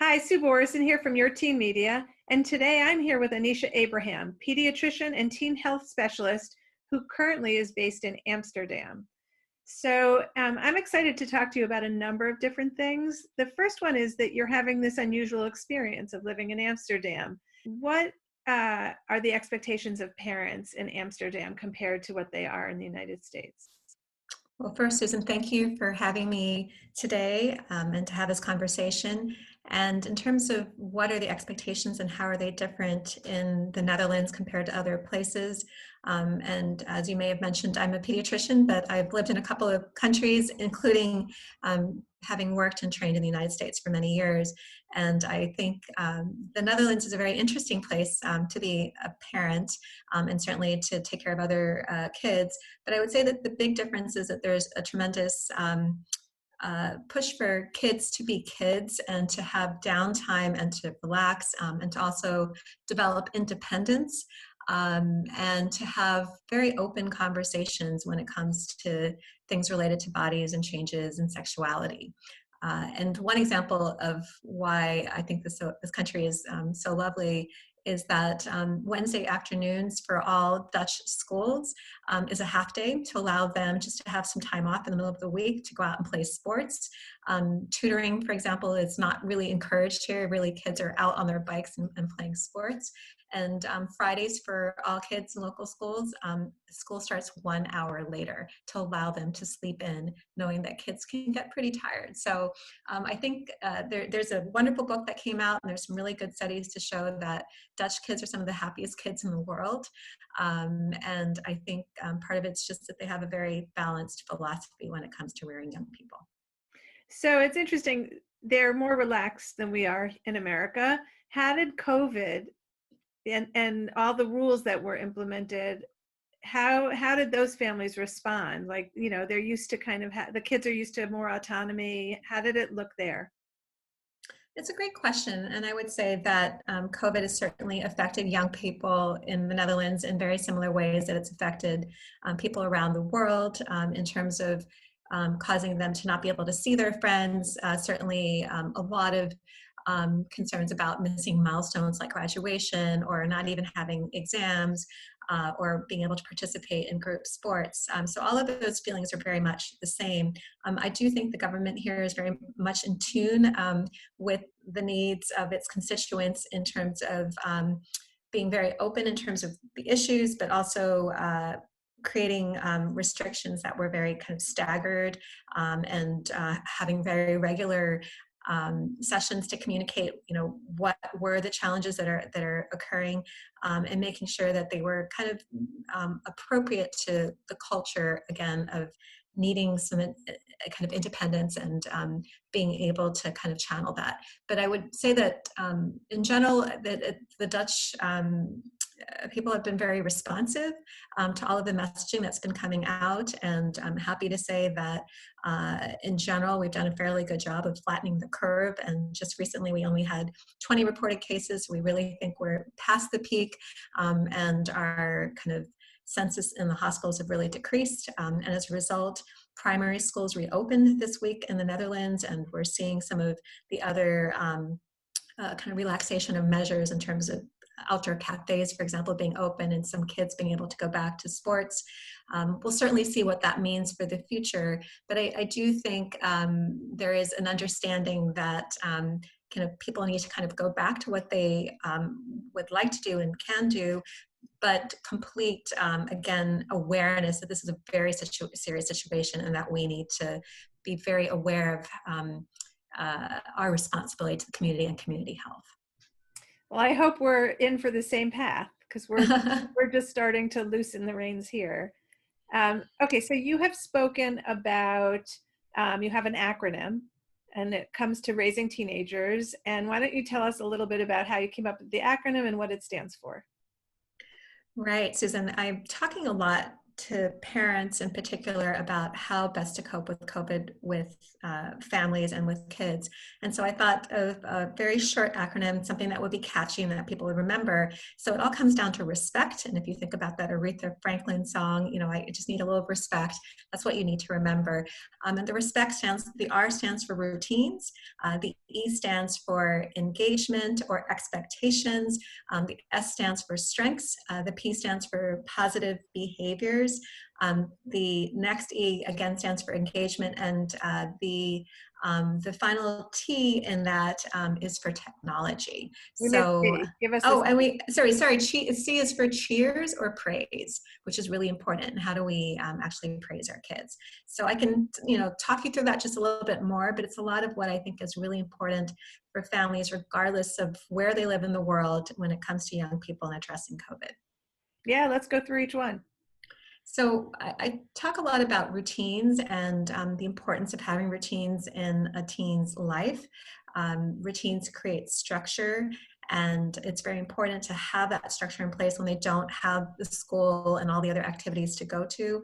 Hi, Sue Borison here from Your Teen Media, and today I'm here with Anisha Abraham, pediatrician and teen health specialist who currently is based in Amsterdam. So I'm excited to talk to you about a number of different things. The first one is that you're having this unusual experience of living in Amsterdam. What are the expectations of parents in Amsterdam compared to what they are in the United States? Well, first, Susan, thank you for having me today and to have this conversation. And in terms of what are the expectations and how are they different in the Netherlands compared to other places, and as you may have mentioned, I'm a pediatrician, but I've lived in a couple of countries, including having worked and trained in the United States for many years. And I think the Netherlands is a very interesting place to be a parent and certainly to take care of other kids. But I would say that the big difference is that there's a tremendous push for kids to be kids and to have downtime and to relax and to also develop independence and to have very open conversations when it comes to things related to bodies and changes and sexuality. And one example of why I think this country is so lovely is that Wednesday afternoons for all Dutch schools is a half day to allow them just to have some time off in the middle of the week to go out and play sports. Tutoring, for example, is not really encouraged here. Really, kids are out on their bikes and playing sports. And Fridays for all kids in local schools, school starts 1 hour later to allow them to sleep in, knowing that kids can get pretty tired. So I think there's a wonderful book that came out, and there's some really good studies to show that Dutch kids are some of the happiest kids in the world. And I think part of it's just that they have a very balanced philosophy when it comes to rearing young people. So it's interesting, they're more relaxed than we are in America. How did COVID and all the rules that were implemented, how did those families respond? Like, you know, they're used to kind of the kids are used to more autonomy. How did it look there? It's a great question, and I would say that COVID has certainly affected young people in the Netherlands in very similar ways that it's affected people around the world in terms of causing them to not be able to see their friends. Certainly a lot of concerns about missing milestones like graduation or not even having exams or being able to participate in group sports. So all of those feelings are very much the same. I do think the government here is very much in tune with the needs of its constituents in terms of being very open in terms of the issues, but also creating restrictions that were very kind of staggered and having very regular sessions to communicate, you know, what were the challenges that are occurring, and making sure that they were kind of appropriate to the culture again of needing some kind of independence and being able to kind of channel that. But I would say that in general, that the Dutch people have been very responsive to all of the messaging that's been coming out, and I'm happy to say that in general we've done a fairly good job of flattening the curve, and just recently we only had 20 reported cases. We really think we're past the peak, and our kind of census in the hospitals have really decreased, and as a result primary schools reopened this week in the Netherlands, and we're seeing some of the other kind of relaxation of measures in terms of outdoor cafes, for example, being open and some kids being able to go back to sports. We'll certainly see what that means for the future, but I do think there is an understanding that kind of people need to kind of go back to what they would like to do and can do, but complete, again, awareness that this is a very serious situation and that we need to be very aware of our responsibility to the community and community health. Well, I hope we're in for the same path because we're just starting to loosen the reins here. Okay, so you have spoken about, you have an acronym and it comes to raising teenagers. And why don't you tell us a little bit about how you came up with the acronym and what it stands for? Right, Susan, I'm talking a lot to parents in particular about how best to cope with COVID with families and with kids. And so I thought of a very short acronym, something that would be catchy and that people would remember. So it all comes down to respect. And if you think about that Aretha Franklin song, I just need a little respect. That's what you need to remember. And the R stands for routines. The E stands for engagement or expectations. The S stands for strengths. The P stands for positive behaviors. The next E again stands for engagement, and the final T in that is for technology. We missed So, C. Give us oh, and sorry, C is for cheers or praise, which is really important. And how do we actually praise our kids? So I can, talk you through that just a little bit more, but it's a lot of what I think is really important for families, regardless of where they live in the world when it comes to young people and addressing COVID. Yeah, let's go through each one. So I talk a lot about routines and the importance of having routines in a teen's life. Routines create structure, and it's very important to have that structure in place when they don't have the school and all the other activities to go to.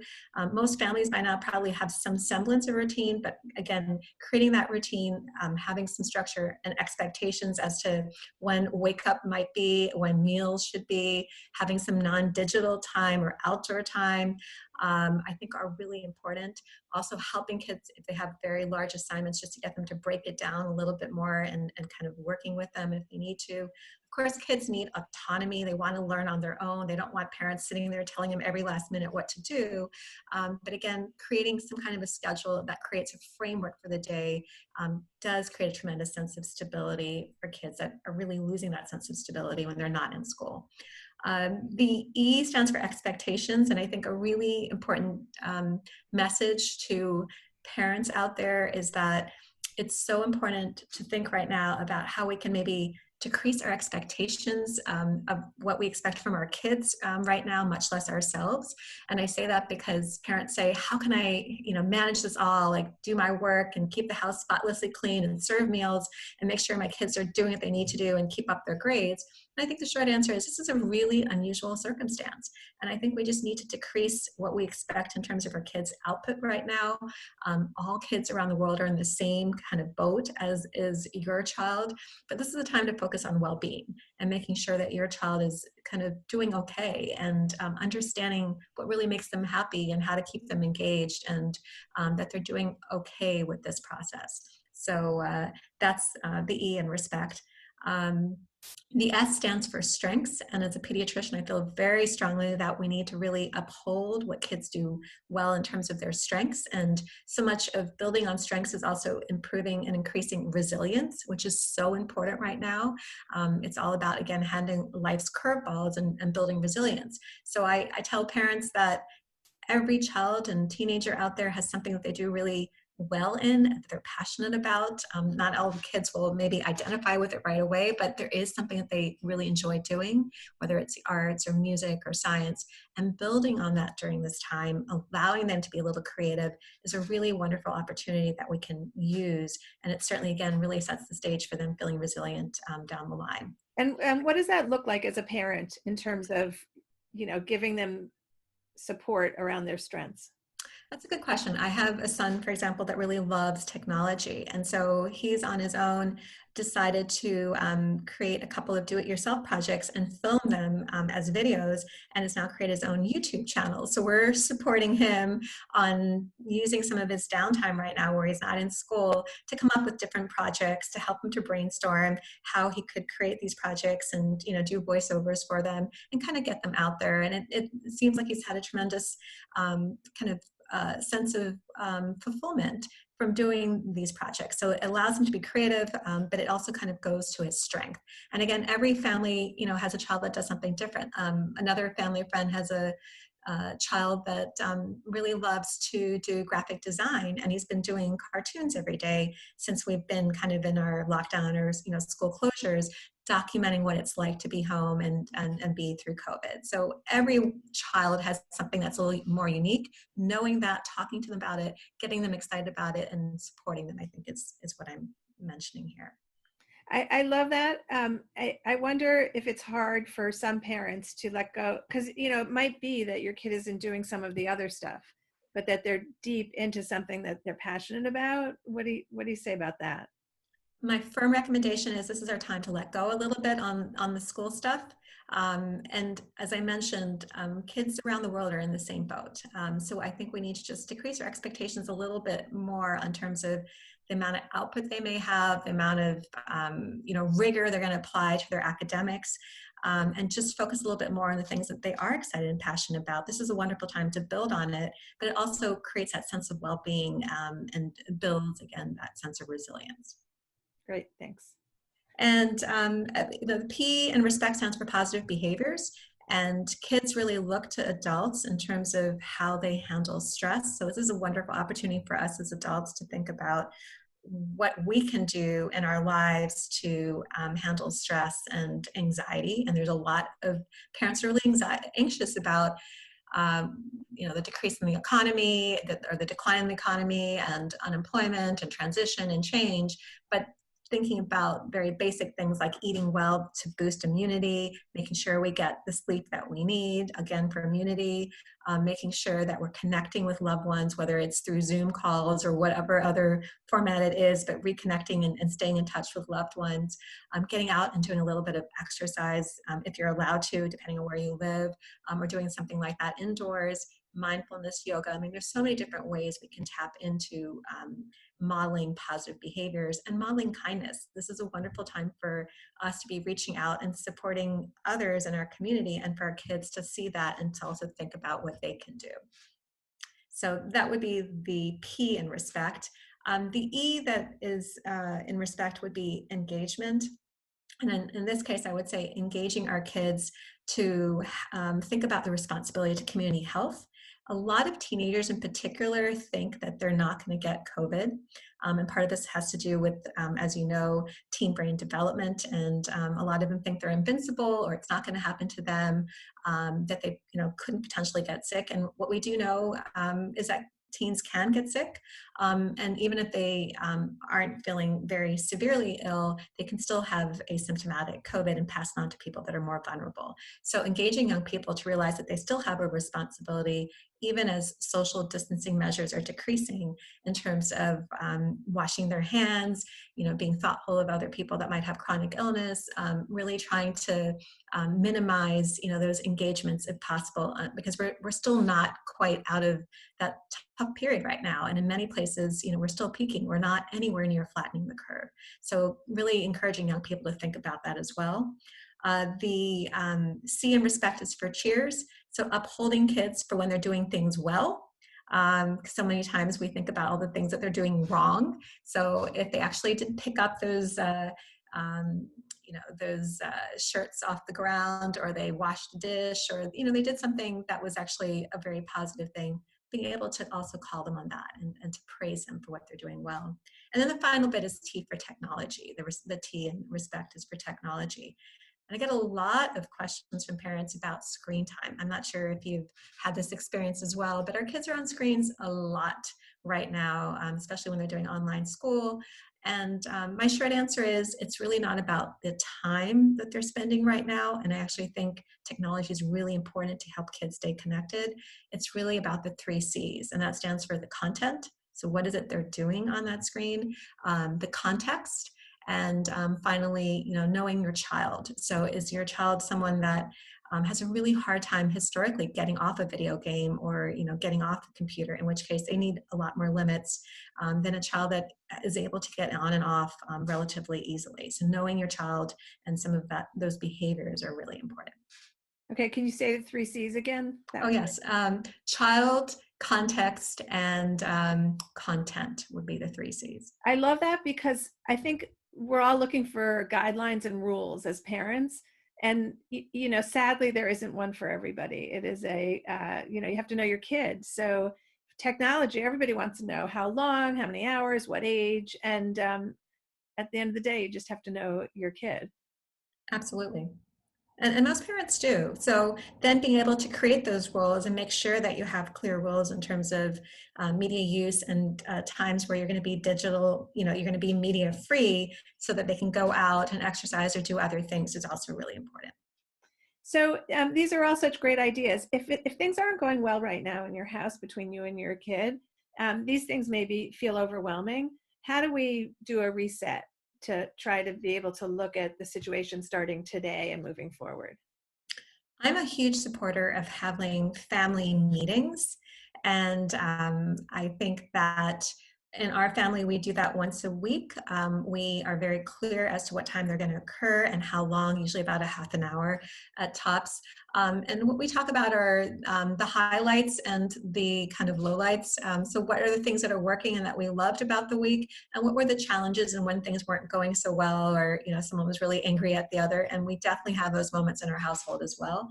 Most families by now probably have some semblance of routine, but again, creating that routine, having some structure and expectations as to when wake up might be, when meals should be, having some non-digital time or outdoor time, I think are really important. Also helping kids if they have very large assignments, just to get them to break it down a little bit more and kind of working with them if they need to. Of course, kids need autonomy. They want to learn on their own. They don't want parents sitting there telling them every last minute what to do. But again, creating some kind of a schedule that creates a framework for the day does create a tremendous sense of stability for kids that are really losing that sense of stability when they're not in school. The E stands for expectations, and I think a really important message to parents out there is that it's so important to think right now about how we can maybe decrease our expectations of what we expect from our kids right now, much less ourselves. And I say that because parents say, how can I, manage this all, like do my work and keep the house spotlessly clean and serve meals and make sure my kids are doing what they need to do and keep up their grades? And I think the short answer is this is a really unusual circumstance. And I think we just need to decrease what we expect in terms of our kids' output right now. All kids around the world are in the same kind of boat as is your child, but this is a time to focus on well-being and making sure that your child is kind of doing okay and understanding what really makes them happy and how to keep them engaged and that they're doing okay with this process. So that's the E in respect. The S stands for strengths, and as a pediatrician, I feel very strongly that we need to really uphold what kids do well in terms of their strengths, and so much of building on strengths is also improving and increasing resilience, which is so important right now. It's all about, again, handling life's curveballs and building resilience. So I tell parents that every child and teenager out there has something that they do really well in, that they're passionate about. Not all the kids will maybe identify with it right away, but there is something that they really enjoy doing, whether it's the arts or music or science, and building on that during this time, allowing them to be a little creative is a really wonderful opportunity that we can use. And it certainly, again, really sets the stage for them feeling resilient down the line. And what does that look like as a parent in terms of, giving them support around their strengths? That's a good question. I have a son, for example, that really loves technology. And so he's on his own decided to create a couple of do-it-yourself projects and film them as videos, and has now created his own YouTube channel. So we're supporting him on using some of his downtime right now where he's not in school to come up with different projects to help him to brainstorm how he could create these projects and do voiceovers for them and kind of get them out there. And it seems like he's had a tremendous kind of sense of fulfillment from doing these projects. So it allows him to be creative, but it also kind of goes to his strength. And again, every family, has a child that does something different. Another family friend has a child that really loves to do graphic design, and he's been doing cartoons every day since we've been kind of in our lockdown or school closures, documenting what it's like to be home and be through COVID. So every child has something that's a little more unique. Knowing that, talking to them about it, getting them excited about it, and supporting them, I think is what I'm mentioning here. I love that. I wonder if it's hard for some parents to let go, because it might be that your kid isn't doing some of the other stuff, but that they're deep into something that they're passionate about. What do you say about that? My firm recommendation is this is our time to let go a little bit on the school stuff. And as I mentioned, kids around the world are in the same boat. So I think we need to just decrease our expectations a little bit more in terms of the amount of output they may have, the amount of rigor they're going to apply to their academics, and just focus a little bit more on the things that they are excited and passionate about. This is a wonderful time to build on it, but it also creates that sense of well-being, and builds, again, that sense of resilience. Great, thanks. And the P in respect stands for positive behaviors. And kids really look to adults in terms of how they handle stress. So this is a wonderful opportunity for us as adults to think about what we can do in our lives to handle stress and anxiety. And there's a lot of parents are really anxious about the decrease in the economy, or the decline in the economy, and unemployment and transition and change. But thinking about very basic things like eating well to boost immunity, making sure we get the sleep that we need, again, for immunity, making sure that we're connecting with loved ones, whether it's through Zoom calls or whatever other format it is, but reconnecting and staying in touch with loved ones, getting out and doing a little bit of exercise, if you're allowed to, depending on where you live, or doing something like that indoors, mindfulness, yoga. I mean, there's so many different ways we can tap into modeling positive behaviors and modeling kindness. This is a wonderful time for us to be reaching out and supporting others in our community, and for our kids to see that and to also think about what they can do. So that would be the P in respect. The E that is in respect would be engagement. And in this case, I would say engaging our kids to think about the responsibility to community health. A lot of teenagers in particular think that they're not going to get COVID. And part of this has to do with, as you know, teen brain development. And a lot of them think they're invincible, or it's not going to happen to them, that they couldn't potentially get sick. And what we do know is that teens can get sick. And even if they aren't feeling very severely ill, they can still have asymptomatic COVID and pass it on to people that are more vulnerable. So engaging young people to realize that they still have a responsibility, even as social distancing measures are decreasing, in terms of washing their hands, being thoughtful of other people that might have chronic illness, really trying to minimize, those engagements if possible, because we're still not quite out of that tough period right now. And in many places, we're still peaking. We're not anywhere near flattening the curve. So really encouraging young people to think about that as well. The C in respect is for cheers. So upholding kids for when they're doing things well. So many times we think about all the things that they're doing wrong. So if they actually did pick up those shirts off the ground, or they washed a dish, or they did something that was actually a very positive thing, being able to also call them on that, and to praise them for what they're doing well. And then the final bit is T for technology. The T in respect is for technology. And I get a lot of questions from parents about screen time. I'm not sure if you've had this experience as well, but our kids are on screens a lot right now, especially when they're doing online school. And my short answer is, it's really not about the time that they're spending right now. And I actually think technology is really important to help kids stay connected. It's really about the 3 C's, and that stands for the content. So what is it they're doing on that screen? The context, and finally, knowing your child. So is your child someone that has a really hard time historically getting off a video game, or getting off a computer, in which case they need a lot more limits than a child that is able to get on and off relatively easily. So knowing your child and some of those behaviors are really important. Okay, can you say the 3 C's again? Oh, yes. Child, context, and content would be the 3 C's. I love that, because I think we're all looking for guidelines and rules as parents. And, sadly, there isn't one for everybody. It is you have to know your kids. So technology, everybody wants to know how long, how many hours, what age. And at the end of the day, you just have to know your kid. Absolutely. And most parents do. So then being able to create those roles and make sure that you have clear roles in terms of media use and times where you're going to be digital, you're going to be media free so that they can go out and exercise or do other things is also really important. So these are all such great ideas. If things aren't going well right now in your house between you and your kid, these things maybe feel overwhelming. How do we do a reset to try to be able to look at the situation starting today and moving forward? I'm a huge supporter of having family meetings. And I think that in our family, we do that once a week. We are very clear as to what time they're going to occur and how long, usually about a half an hour at tops. And what we talk about are the highlights and the kind of lowlights. So what are the things that are working and that we loved about the week? And what were the challenges and when things weren't going so well, or someone was really angry at the other? And we definitely have those moments in our household as well.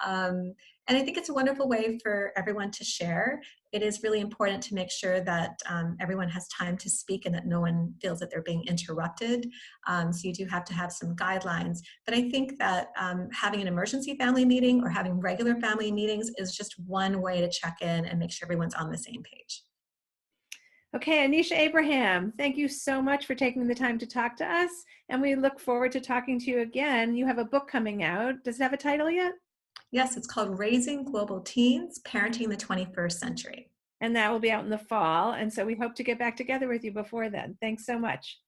Um, and I think it's a wonderful way for everyone to share. It is really important to make sure that everyone has time to speak and that no one feels that they're being interrupted. So you do have to have some guidelines. But I think that having an emergency family meeting or having regular family meetings is just one way to check in and make sure everyone's on the same page. Okay, Anisha Abraham, thank you so much for taking the time to talk to us. And we look forward to talking to you again. You have a book coming out. Does it have a title yet? Yes, it's called Raising Global Teens, Parenting the 21st Century. And that will be out in the fall. And so we hope to get back together with you before then. Thanks so much.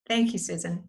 Thank you, Susan.